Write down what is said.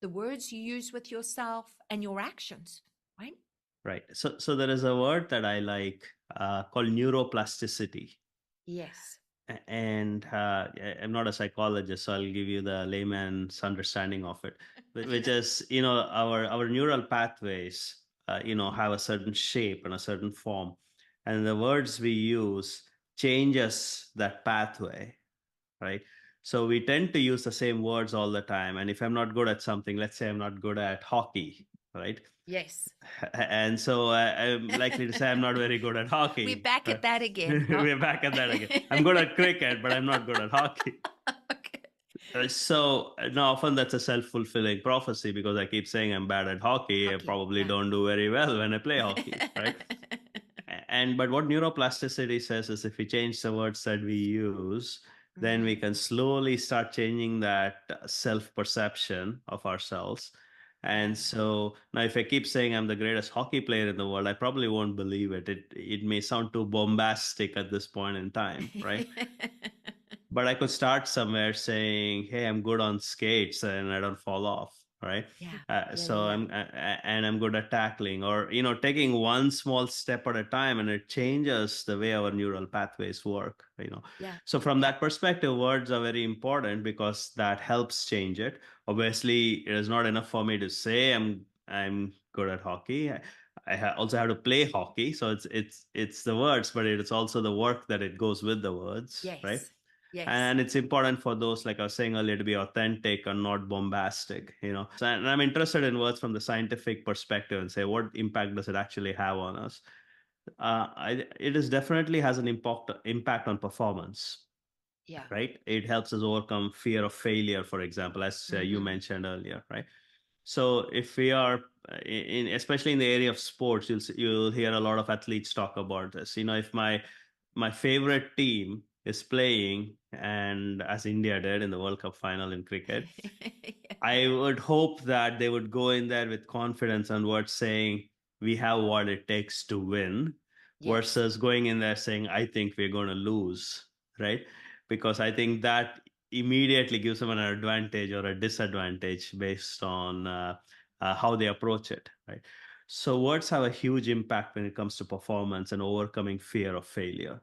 the words you use with yourself, and your actions, right? Right. So there is a word that I like called neuroplasticity. Yes. And I'm not a psychologist, so I'll give you the layman's understanding of it, which is, our neural pathways, have a certain shape and a certain form, and the words we use changes that pathway, right? So we tend to use the same words all the time, and if I'm not good at something, let's say I'm not good at hockey, right? Yes. And so I'm likely to say I'm not very good at We're hockey. back at that again, huh? We're back at that again. I'm good at cricket, but I'm not good at hockey. Okay. So now often that's a self-fulfilling prophecy because I keep saying I'm bad at hockey. I Hockey, probably yeah. don't do very well when I play hockey, right? And but what neuroplasticity says is if we change the words that we use, then we Mhm. can slowly start changing that self-perception of ourselves. Yeah. And so now if I keep saying I'm the greatest hockey player in the world, I probably won't believe it. It may sound too bombastic at this point in time, right? But I could start somewhere saying, "Hey, I'm good on skates and I don't fall off." Right. Yeah. Yeah, So yeah, and I'm good at tackling, or taking one small step at a time, and it changes the way our neural pathways work. yeah. So from Yeah. that perspective, words are very important because that helps change it. Obviously, it is not enough for me to say I'm good at hockey. I also have to play hockey, so it's the words, but it's also the work that it goes with the words, right? Yes. Yes. And it's important for those, like I was saying earlier, to be authentic and not bombastic. And I'm interested in words from the scientific perspective and say, what impact does it actually have on us? It is definitely has an impact on performance, Yeah. right? It helps us overcome fear of failure, for example, as you Mm-hmm. mentioned earlier, right? So if we are especially in the area of sports, you'll hear a lot of athletes talk about this. If my favorite team is playing, and as India did in the World Cup final in cricket, I would hope that they would go in there with confidence and words saying, "We have what it takes to win," Yes. versus going in there saying, "I think we're going to lose," right? Because I think that immediately gives them an advantage or a disadvantage based on how they approach it, right? So words have a huge impact when it comes to performance and overcoming fear of failure.